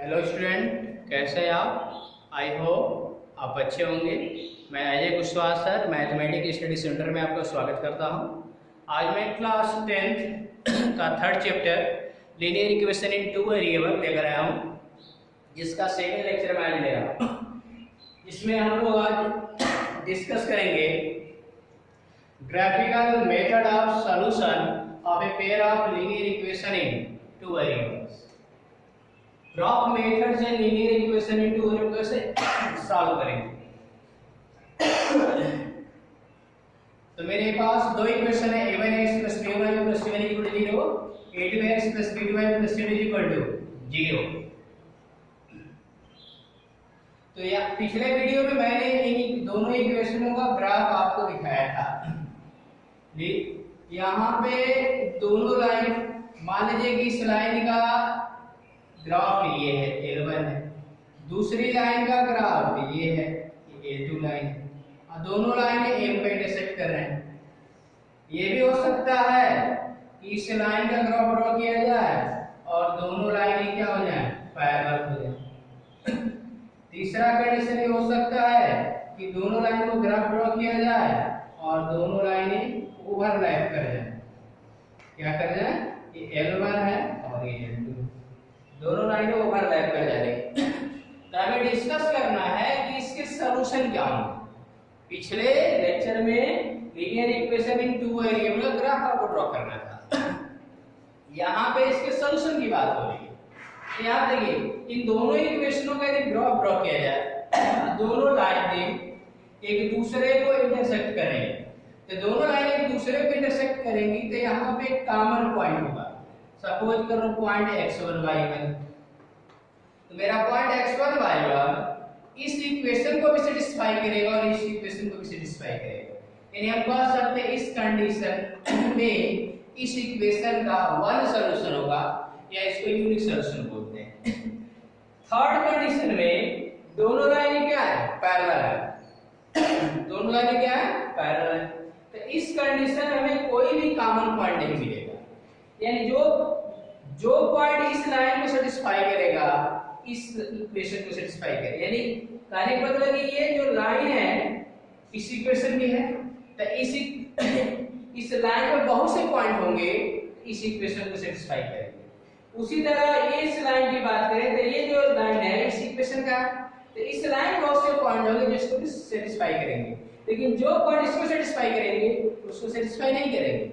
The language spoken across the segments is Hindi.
हेलो स्टूडेंट, कैसे हैं आप? आई होप आप अच्छे होंगे। मैं Ajay Kushwaha sir mathematics study centre में आपका स्वागत करता हूं। आज मैं क्लास 10th का third chapter linear equation in two variable लेकर आया हूं, जिसका सेकंड लेक्चर मैं आज ले रहा हूं। इसमें हम लोग आज डिस्कस करेंगे graphical method of solution of a pair of linear equation in two variables. Graph method से linear equation in two variable कैसे सॉल्व करेंगे। तो मेरे पास दो इक्वेशन है, a1x + b1y + c1 = 0, a2x + b2y + c2 = 0। तो या पिछले वीडियो में मैंने इन दोनों इक्वेशनों का ग्राफ आपको दिखाया था। यहाँ पे दोनों लाइन, मान लीजिए कि इस लाइन का ग्राफ ये है, L1 है, दूसरी लाइन का ग्राफ ये है, L2 लाइन है, और दोनों लाइन M पे इंटरसेक्ट कर रहे हैं। ये भी हो सकता है कि इस लाइन का ग्राफ ड्रॉ किया जाए और दोनों लाइन क्या हो जाए, पैरेलल हो जाए। तीसरा कंडीशन ये हो सकता है कि दोनों लाइन को ग्राफ ड्रॉ किया जाए और दोनों लाइनें ओवरलैप कर जाए। क्या कर जाए, ये L1 है और ये L2, दोनों लाइनें ओवरलैप कर जाएंगी। तो हमें डिस्कस करना है कि इसके सॉल्यूशन क्या होंगे। पिछले लेक्चर में linear equation in two variable का ग्राफ आपको ड्रॉ करना था, यहाँ पे इसके सॉल्यूशन की बात हो रही है। यहाँ देखिए, इन दोनों इक्वेशनों का यदि ग्राफ ड्रॉ किया जाए, दोनों लाइनें एक दूसरे को इंटरसेक्ट करेंगे, तो दोनों लाइनें एक दूसरे को इंटरसेक्ट करेंगी, तो यहाँ पे एक कॉमन पॉइंट होगा। सपोज करो पॉइंट x1 y1, तो मेरा पॉइंट x1 y1 इस इक्वेशन को भी सेटिस्फाई करेगा और इस इक्वेशन को भी सेटिस्फाई करेगा। यानी हम कह सकते हैं इस कंडीशन में इस इक्वेशन का वन सॉल्यूशन होगा, या इसको यूनिक सॉल्यूशन बोलते हैं। थर्ड कंडीशन में दोनों लाइनें क्या है, पैरेलल है, दोनों लाइनें क्या है, पैरेलल है। तो इस कंडीशन में हमें कोई भी कॉमन पॉइंट नहीं मिलेगा, यानी जो पॉइंट इस लाइन को सेटिस्फाई करेगा इस इक्वेशन को सेटिस्फाई करेगा। यानी कहने का मतलब ये जो लाइन है इस इक्वेशन की है, तो इस लाइन में बहुत से पॉइंट होंगे इस इक्वेशन को सेटिस्फाई करेंगे। उसी तरह ये इस लाइन की बात करें तो ये जो लाइन है इस इक्वेशन का, तो इस लाइन में बहुत से पॉइंट होंगे जिसको भी सेटिस्फाई करेंगे, लेकिन जो पॉइंट इसको सेटिस्फाई करेंगे उसको सेटिस्फाई नहीं करेंगे।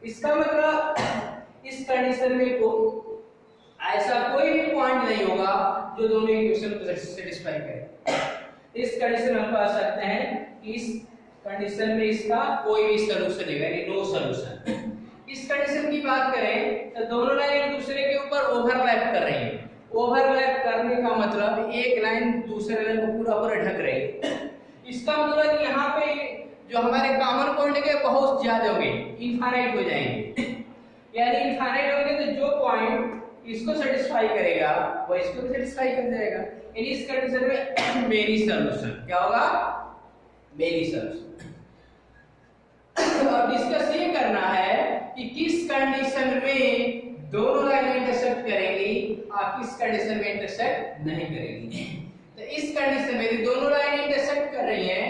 इसका मतलब इस कंडीशन में को ऐसा कोई भी पॉइंट नहीं होगा जो दोनों इक्वेशन को सेटिस्फाई करे। इस कंडीशन में हम कह सकते हैं कि इस कंडीशन में इसका कोई भी सॉल्यूशन नहीं है, नो सॉल्यूशन। इस कंडीशन की बात करें तो दोनों लाइन एक दूसरे के ऊपर ओवरलैप कर रही है। ओवरलैप करने का मतलब एक लाइन दूसरे लाइन को पूरा पूरा ढक रही है। इसका मतलब कि यहाँ पे जो हमारे कॉमन पॉइंट के बहुत ज्यादा होंगे, इनफाइनाइट हो जाएंगे। यानी इनफाइनाइट होंगे तो जो पॉइंट इसको सेटिस्फाई करेगा वो इसको भी सेटिस्फाई कर जाएगा। यानी इस कंडीशन में मेनी सॉल्यूशन क्या होगा, मेनी सॉल्यूशन। अब डिस्कस ये करना है कि किस कंडीशन में दोनों लाइन इंटरसेक्ट करेंगी और किस कंडीशन में इंटरसेक्ट नहीं करेंगी। तो इस कंडीशन में दोनों लाइन इंटरसेक्ट कर रही हैं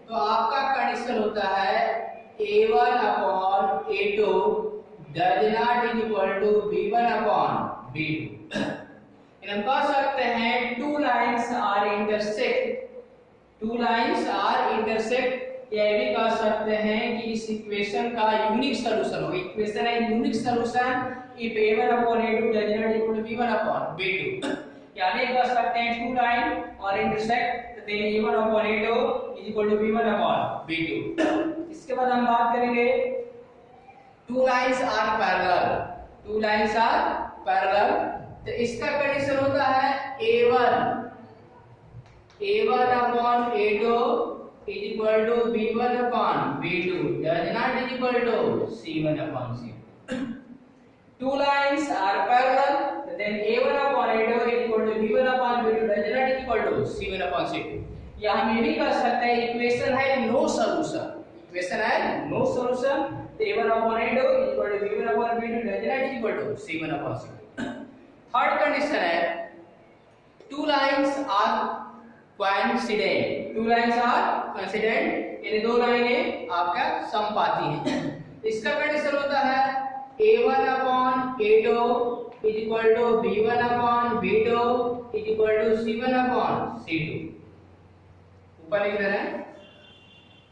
तो आपका कंडीशन होता है a1 a2 does not equal to b1 b2। हम कह सकते हैं two lines are intersect, या ये भी कह सकते हैं कि इस इक्वेशन का यूनिक सॉल्यूशन होगा। इक्वेशन है unique solution if a1 a2 does not equal to b1 b2। यानी कह सकते हैं two line are intersect, then a1 a2 is equal to b1 b2। इसके बाद हम बात करेंगे two lines are parallel, तो इसका कंडीशन होता है a1 a2 is equal to b1 b2 does not is equal to c1 c2। Two lines are parallel, then a1 a2 is equal to b1 b2 does not is equal to c1 c2। या हम ये भी कह सकते हैं इक्वेशन है no solution, a1 a2 is equal to b1 b2 does not is equal to c1 c2। Third condition है two lines are coincident, two lines are coincident, यानी दो लाइनें आपका समपाती हैं। इसका कंडीशन होता है a1 upon a2 is equal to b1 upon b2 is equal to c1 upon c2। ऊपर लिख रहे हैं,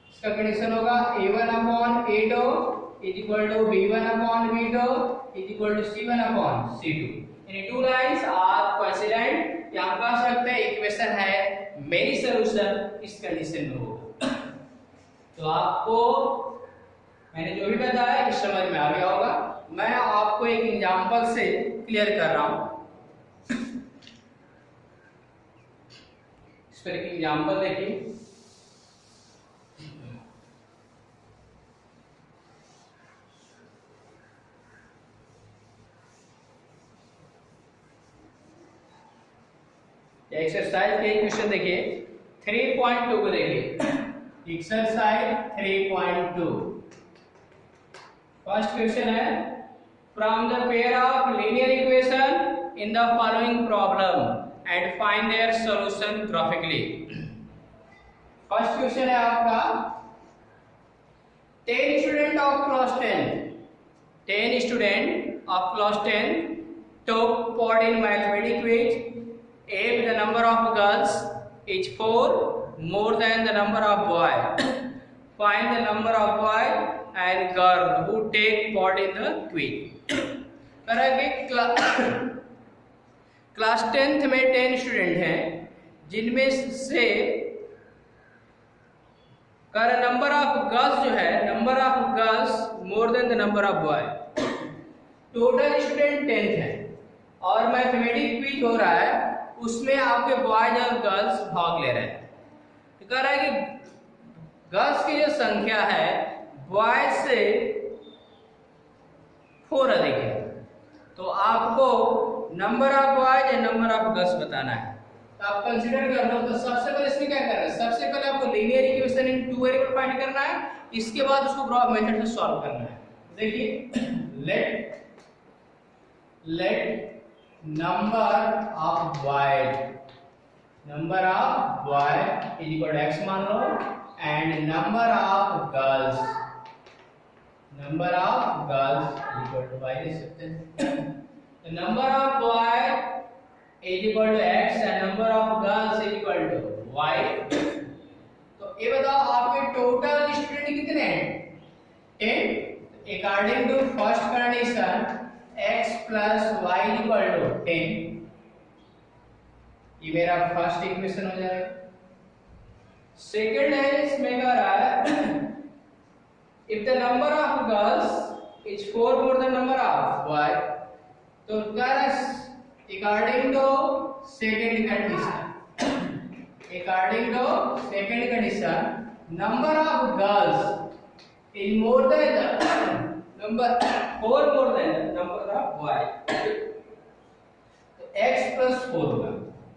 इसका कंडीशन होगा a1 upon a2 is equal to b1 upon b2 is equal to c1 upon c2, यानी टू लाइंस आर कोइंसिडेंट। यहाँ कह सकते हैं इक्वेशन है मेरी सॉल्यूशन इस कंडीशन में होगा। तो आपको मैंने जो भी बताया इस समझ में आ गया होगा। मैं आपको एक एग्जांपल से क्लियर कर रहा हूं। इस पर एक एग्जांपल देखिए। एक्सरसाइज के क्वेश्चन देखिए 3.2 को देखिए। एक्सरसाइज 3.2 फर्स्ट क्वेश्चन है from the pair of linear equation in the following problem and find their solution graphically. First question है आपका 10 student of class 10 student of class 10 took part in mathematics quiz. If the number of girls is 4 more than the number of boys, find the number of boys and girl who take part in the quiz। करेंगे क्लास 10th में 10 स्टूडेंट हैं जिनमें से कर नंबर ऑफ गर्ल्स जो है number of girls more than the number of boy. Total student 10th है और मैथमेटिक्स क्विज हो रहा है, उसमें आपके बॉयज और गर्ल्स भाग ले रहे हैं। तो कह रहा है कि गर्ल्स की जो संख्या है बॉयज से 4 अधिक है, तो आपको नंबर ऑफ बॉयज या नंबर ऑफ गर्ल्स बताना है। तो आप कंसीडर कर लो। तो सबसे पहले इसमें क्या करना है, सबसे पहले आपको linear equation in two variable find करना है, इसके बाद उसको ग्राफ मेथड से सॉल्व करना है। देखिए late number of boy is equal to x मान लो and number of girls is equal to y ले सकते हैं। The number of boy is equal to x and number of girls is equal to y। तो ये बताओ आपके टोटल स्टूडेंट कितने हैं 10। According to first condition x plus y equal to 10, ये मेरा फर्स्ट इक्वेशन हो जाएगा। सेकंड है इसमें कह रहा है if the number of girls is 4 more than number of boy, तो कह रहा है according to second condition number of girls is more than the number 4 more than the number of boy। तो x plus 4 होगा।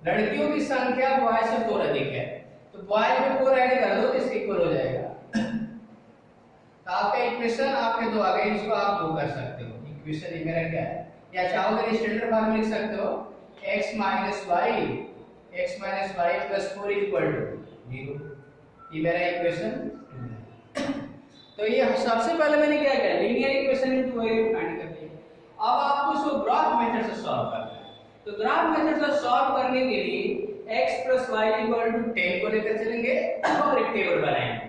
लड़कियों की संख्या बॉय से 4 अधिक है, तो बॉय में 4 ऐड कर दो तो इसके इक्वल हो जाएगा। तो आपका इक्वेशन आपके दो आ गए, इसको आप दो कर सकते हो। इक्वेशन ये मेरा क्या है, या चाहोगे स्टैंडर्ड फॉर्म में लिख सकते हो x minus y plus 4 equal to 0। ये मेरा इक्वेशन 2 है। तो ये सबसे पहले मैंने क्या किया, linear equation in two variable find कर लिया। अब आपको इसको ग्राफ मेथड से सॉल्व करना है। तो ग्राफ मेथड से सॉल्व करने के लिए x plus y equal to 10 को लेकर चलेंगे और एक टेबल बनाएंगे।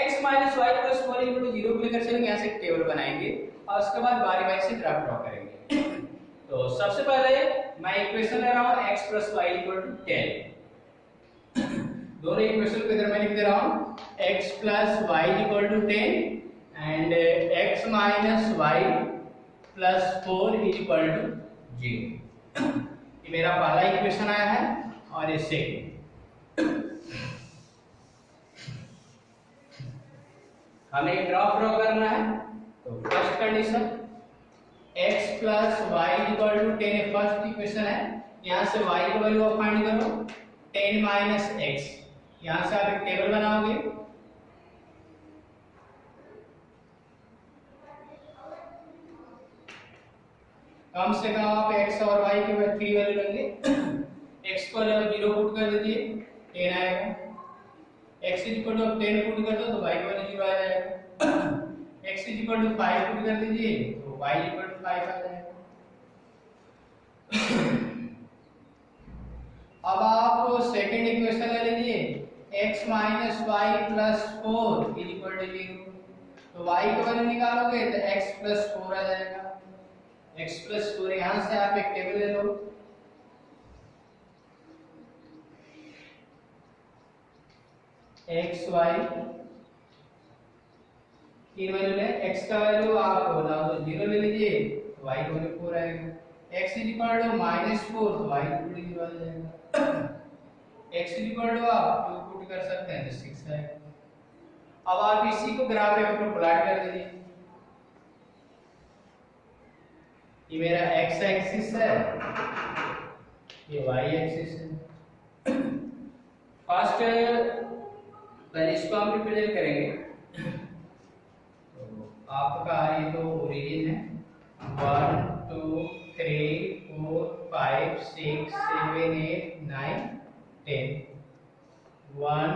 x minus y plus 4 equal to 0 को लेकर चलेंगे, यहाँ से एक टेबल बनाएंगे और उसके बाद बारी बारी से ग्राफ ड्रॉ करेंगे। तो सबसे पहले मैं इक्वेशन ले रहा हूँ x plus y equal to 10। दोनों इक्वेशन को इधर मैं लिख दे रहा हूँ x plus y equal to 10 and x minus y plus 4 equal to 0। ये मेरा पहला इक्वेशन आया है और ये सेकंड। हमें ग्राफ ड्रॉ करना है। तो first condition x plus y equal to 10 first equation है, यहाँ से y की वैल्यू आप फाइंड करो 10 minus x। यहाँ से आप एक टेबल बनाओगे, कम से कम आप x और y की 3 वैल्यू लेंगे। x को 0 पुट कर दीजिए 10 आएगा, x इक्वल टू 10 पुट कर दो तो y इक्वल 0 आ जाएगा, x इक्वल टू 5 पुट कर दीजिए तो y इक्वल टू 5 आ जाएगा। अब आप सेकंड इक्वेशन ले लीजिए x minus y plus 4 equal to 0, तो y का वैल्यू निकालोगे तो x प्लस 4 आ जाएगा, x प्लस 4 यहां से आप एक टेबल ले लो, x y की वैल्यू ले, x का वैल्यू आप बताओ तो 0 ले लीजिए तो y का वैल्यू 4 आएगा, x इक्वल टू -4 तो y इक्वल टू 0 आ जाएगा, x इक्वल टू आप 2 पुट कर सकते हैं तो 6 आएगा। अब आप इसी को ग्राफ पेपर पर प्लॉट कर दीजिए, ये मेरा x एक्सिस है, ये y एक्सिस है। फर्स्ट पहले इसको हम रिप्रेजेंट करेंगे, तो आपका ये तो ओरिजिन है 1 2 3 4 5 6 7 8 9 10, 1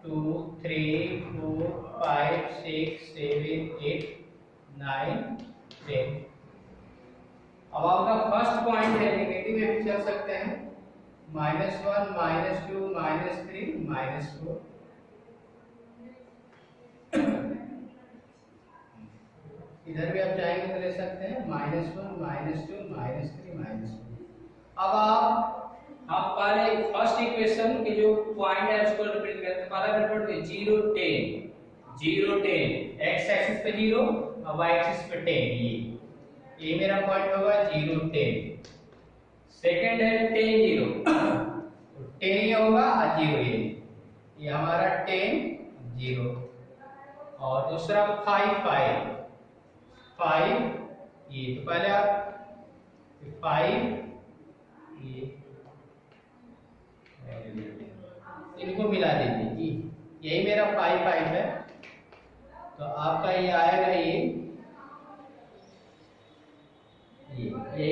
2 3 4 5 6 7 8 9 10। अब आपका फर्स्ट पॉइंट है नेगेटिव में भी चल सकते हैं, -1 -2 -3 -4, इधर भी आप चाहेंगे तो ले सकते हैं -1 -2 -3 -4। अब आप पहले फर्स्ट इक्वेशन के जो पॉइंट है उसको रिप्रेजेंट करते हैं, पहला रिप्रेजेंट 0 10 0 10, x एक्सिस पे 0 और y एक्सिस पे 10, ये मेरा पॉइंट होगा 0 10। सेकंड है 10 0, तो 10 ये होगा और 0 ये हमारा 10 0, और दूसरा 5 5 5 ये, तो पहले आप 5 ये इनको मिला दीजिए, यही मेरा 5 5 है, तो आपका ये आएगा यही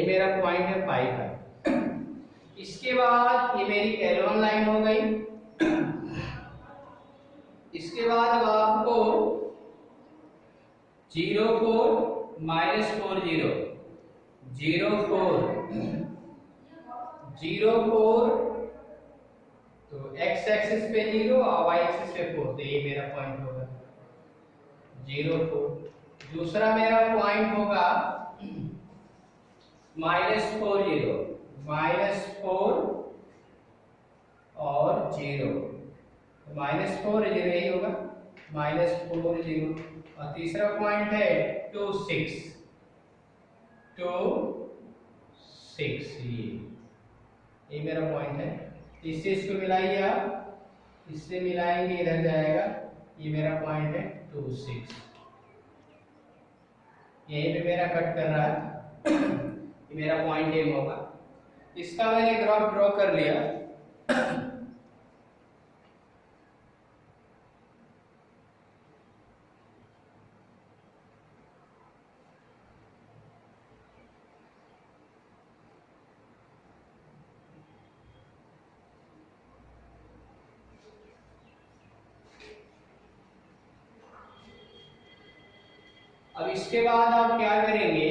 मेरा पॉइंट है 5 5। इसके बाद ये मेरी L1 लाइन हो गई, इसके बाद अब आपको 0 4 -4 0 0 4 0 4, तो x एक्सिस पे 0 और y एक्सिस पे 4, तो ये मेरा पॉइंट होगा 0 4। दूसरा मेरा पॉइंट होगा -4 0 -4 और 0, तो -4 0 यही होगा -4 0, और तीसरा पॉइंट है 2 6 2 6, ये मेरा पॉइंट है। इससे इसको मिलाइए, आप इससे मिलाएंगे इधर जाएगा, ये मेरा पॉइंट है 2 6, यहीं पे मेरा कट कर रहा है, ये मेरा पॉइंट एम होगा। इसका मैंने ग्राफ ड्रॉ कर लिया, अब इसके बाद आप क्या करेंगे,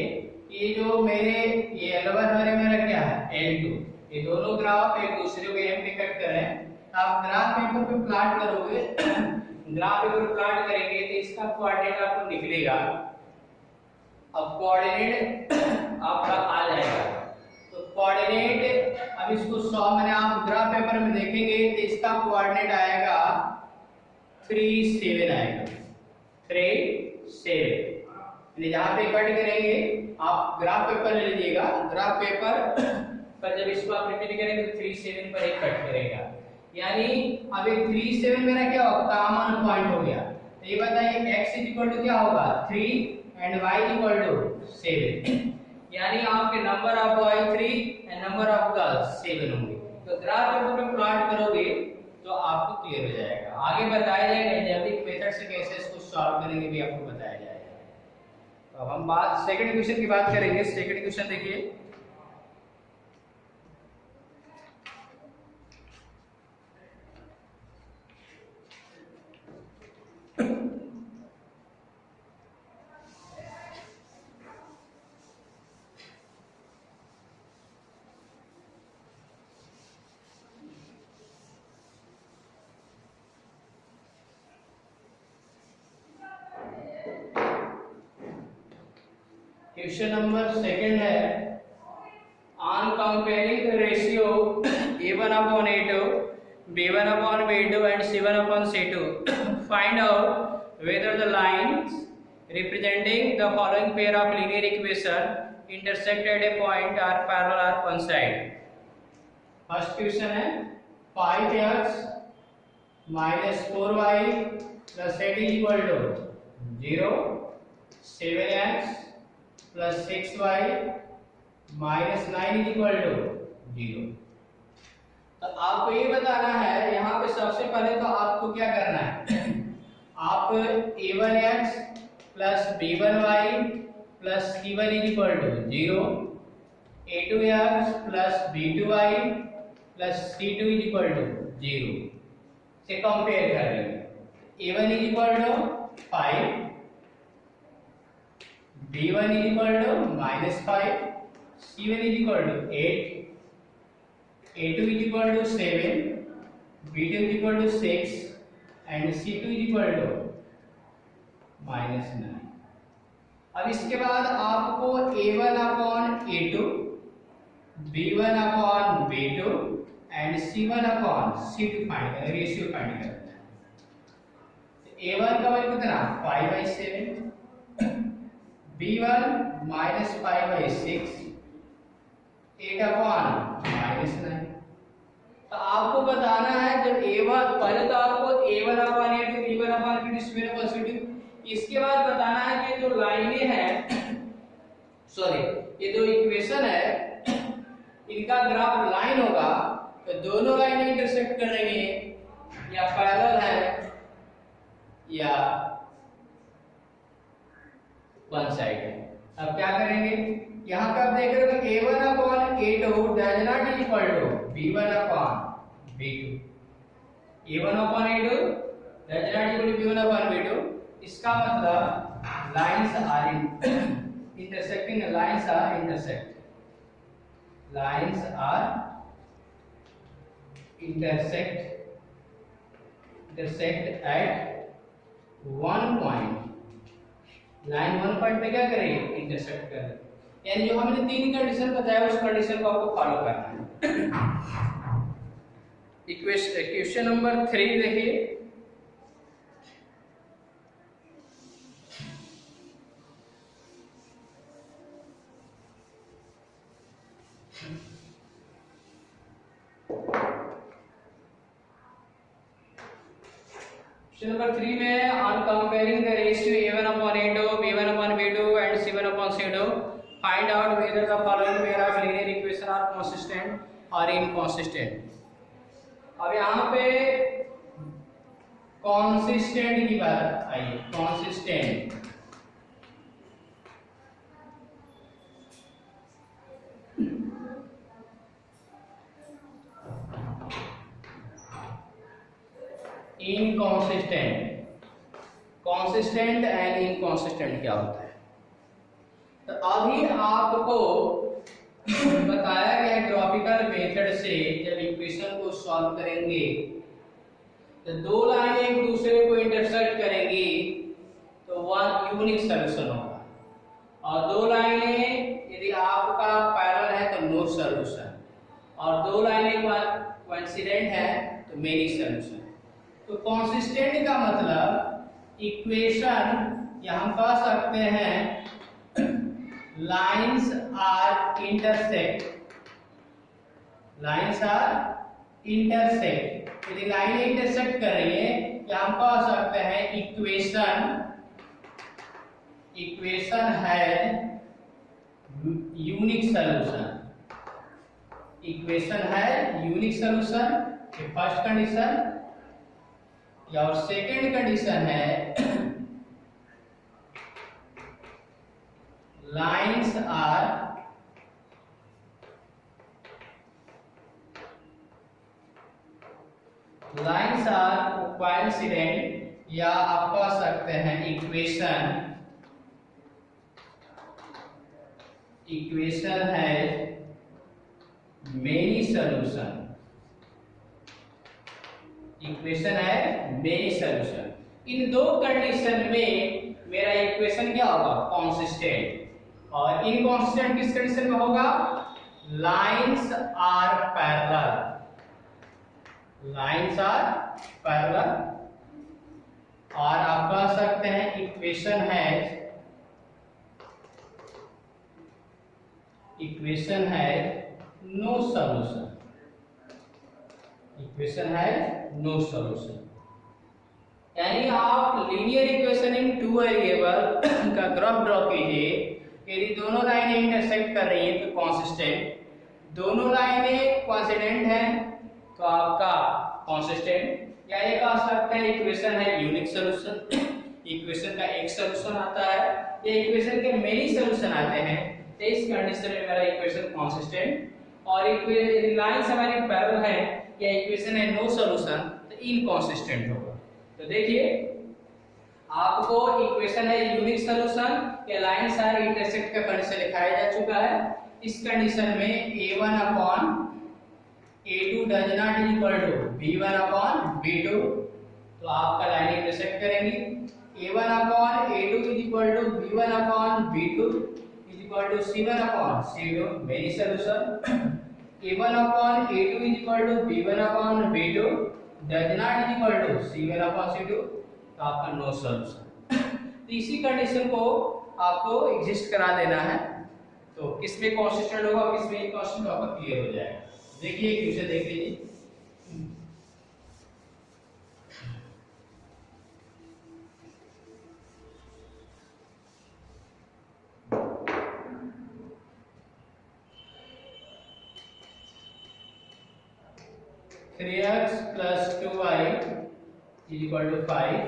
ये जो मेरे ये L1 और मेरा क्या है L2, ये दोनों ग्राफ एक दूसरे को एम पे कट कर रहे हैं, आप ग्राफ पेपर पे प्लॉट करोगे ग्राफ पेपर प्लॉट करेंगे तो इसका कोऑर्डिनेट आपको निकलेगा। अब कोऑर्डिनेट आपका आ जाएगा, तो कोऑर्डिनेट अब इसको 100 मैंने आप ग्राफ पेपर में देखेंगे तो इसका कोऑर्डिनेट आएगा 3 7 आएगा, 3 7। जहाँ पे कट करेंगे आप ग्राफ पेपर ले लीजिएगा, ग्राफ पेपर पर जब इसको आप रिपीट करेंगे तो 3 7 पर एक कट करेगा, यानी अब एक 3 7 मेरा क्या होगा कॉमन पॉइंट हो गया। तो ये बताइए x इक्वल टू क्या होगा 3 एंड y इक्वल टू 7, यानी आपके number of boy 3 and number of girls 7 होंगे। तो ग्राफ पेपर पे प्लॉट करोगे तो आपको क्लियर हो जाएगा। आगे बताया जाएगा जैविक मेथड से कैसे इसको सॉल्व करेंगे भी आपको बताया जाएगा। तो अब हम बात सेकंड क्वेश्चन की बात करेंगे। सेकंड क्वेश्चन देखिए, क्वेश्चन नंबर सेकंड है on comparing ratio a1 upon a2, b1 upon b2 and c1 upon c2 find out whether the lines representing the following pair of linear equation intersect at a point are parallel or coincide. First question है 5x minus 4y plus 8 is equal to 0, 7x plus 6y minus 9 is equal to 0. तो आपको ये बताना है, यहाँ पे सबसे पहले तो आपको क्या करना है आप a1x plus b1y plus c1 is equal to 0, a2x plus b2y plus c2 is equal to 0 से कंपेयर कर रहे हैं. a1 is equal to 5, b1 is equal to -5, c1 is equal to 8, a2 is equal to 7, b2 is equal to 6 and c2 is equal to -9. अब इसके बाद आपको a1 upon a2, b1 upon b2 and c1 upon c2 find करना, रेशियो फाइंड करना है. a1 का वैल्यू कितना 5/7, b1 -5/6, 8 upon -9. तो आपको बताना है जब a1 पहले तो आपको a1 upon a2, b1 upon b2, c1 upon c2, इसके बाद बताना है कि जो लाइनें हैं सॉरी ये जो इक्वेशन है इनका ग्राफ लाइन होगा तो दोनों लाइनें इंटरसेक्ट करेंगे या पैरेलल है या वन साइड है. अब क्या करेंगे, यहाँ पे आप देख रहे हो कि a1 upon a2 does not equal to b1 upon b2, a1 upon a2 does not equal to b1 upon b2. इसका मतलब lines are intersecting, lines are intersect, lines are intersect at one point. Line one point पे क्या करेगी इंटरसेक्ट करेगी. यानी जो हमने तीन कंडीशन बताया उस कंडीशन को आपको फॉलो करना है. क्वेश्चन नंबर 3 देखिए. क्वेश्चन नंबर 3 में on comparing the ratio a1 upon a2, b1 upon b2 and c1 upon c2 find out whether the following pair of linear equation are consistent or inconsistent. अब यहाँ पे consistent की बात आई. consistent inconsistent, consistent and inconsistent क्या होता है. तो अभी आपको बताया गया ग्राफिकल मेथड से जब इक्वेशन को सॉल्व करेंगे तो दो लाइनें एक दूसरे को इंटरसेक्ट करेंगी तो वन यूनिक सॉल्यूशन होगा, और दो लाइनें यदि आपका पैरेलल है तो नो सॉल्यूशन, और दो लाइनें कोइंसिडेंट है तो मेनी सॉल्यूशन. तो कंसिस्टेंट का मतलब इक्वेशन या हम कह सकते हैं lines are intersect, lines are intersect. यदि लाइनें इंटरसेक्ट कर रही है या हम कह सकते हैं इक्वेशन है यूनिक सॉल्यूशन, इक्वेशन है यूनिक सॉल्यूशन. ये फर्स्ट कंडीशन. या और सेकेंड कंडीशन है लाइंस आर कोइंसिडेंट, या आप कह सकते हैं इक्वेशन है मेनी सॉल्यूशन, इक्वेशन है मेनी सॉल्यूशन. इन दो कंडीशन में मेरा इक्वेशन क्या होगा कंसिस्टेंट. और इनकॉन्सिस्टेंट किस कंडीशन में होगा? Lines are parallel, lines are parallel. और आप कह सकते हैं इक्वेशन है नो सॉल्यूशन, इक्वेशन है नो सॉल्यूशन। यानी आप linear equation in two variable का ग्राफ ड्रॉ कीजिए। यदि दोनों लाइनें इंटरसेक्ट कर रही हैं तो कंसिस्टेंट, दोनों लाइनें कोइंसिडेंट हैं तो आपका कंसिस्टेंट, या एक आ सकता है इक्वेशन है यूनिक सॉल्यूशन, इक्वेशन का एक सॉल्यूशन आता है या इक्वेशन के मेनी सॉल्यूशन आते हैं, तो इस कंडीशन में मेरा इक्वेशन कंसिस्टेंट। और यदि लाइंस हमारी पैरेलल है या इक्वेशन है नो सॉल्यूशन तो इनकंसिस्टेंट होगा। तो देखिए आपको इक्वेशन है यूनिक सॉल्यूशन या लाइंस आर इंटरसेक्ट का कंडीशन लिखाया जा चुका है। इस कंडीशन में a1 upon a2 does not equal to b1 upon b2, तो आपका लाइन इंटरसेक्ट करेंगी। a1 upon a2 is equal to b1 upon b2 is equal to c1 upon c2, many solution. a1 upon a2 is equal to b1 upon b2 does not is equal to c1 upon c2, तो आपका नो सॉल्यूशन। तो इसी कंडीशन को आपको एग्जिस्ट करा देना है, तो किसमें कंसिस्टेंट होगा किसमें इनकंसिस्टेंट होगा क्लियर हो जाएगा। देखिए क्वेश्चन देख लीजिए। Three x plus 2y is equal to 5,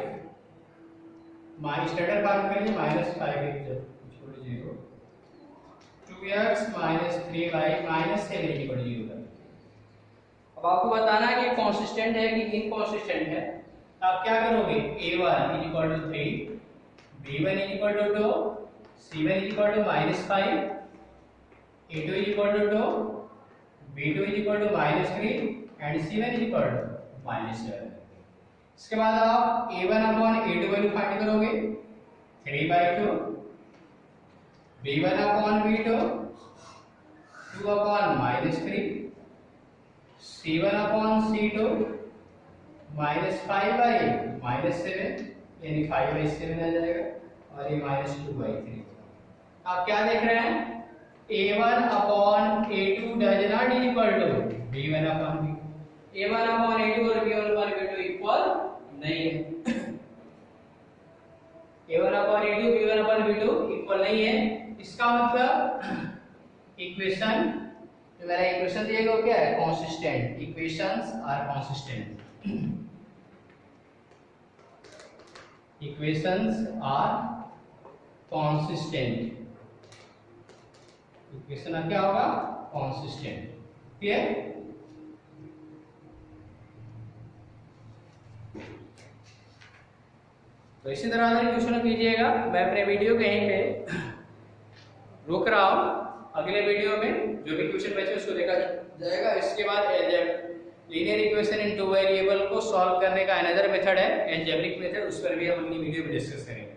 standard form करिए -5 equal to 0, 2x minus 3y minus 7 equal to 0। अब आपको बताना है कि कंसिस्टेंट है कि इनकंसिस्टेंट है। आप क्या करोगे? a1 is equal to 3, b1 is equal to 2, c1 is equal to -5, a2 is equal to 2, b2 is equal to -3 and c1 is equal to -7। इसके बाद आप a1 upon a2 value find करोगे 3/2, b1 upon b2 2 upon -3, c1 upon c2 -5/-7 यानी 5/7 आ जाएगा और ये -2/3। आप क्या देख रहे हैं? a1 upon a2 does not equal to b1 upon b2, a1 upon a2 और b1 अपॉन b2 इक्वल नहीं है। a1 upon a2 b1 upon b2 equal नहीं है, इसका मतलब इक्वेशन जो मेरा इक्वेशन दिएगा वो क्या है? Consistent. Equations are consistent, equations are consistent, equation क्या होगा? कंसिस्टेंट। क्लियर? तो इसी तरह अगर क्वेश्चन कीजिएगा। मैं अपने वीडियो को यहीं पे रोक रहा हूँ, अगले वीडियो में जो भी क्वेश्चन बचे उसको देखा जाएगा। इसके बाद linear equation in two variable को सॉल्व करने का अनदर मेथड है एल्जेब्रिक मेथड, उस पर भी हम अपनी वीडियो में डिस्कस करेंगे।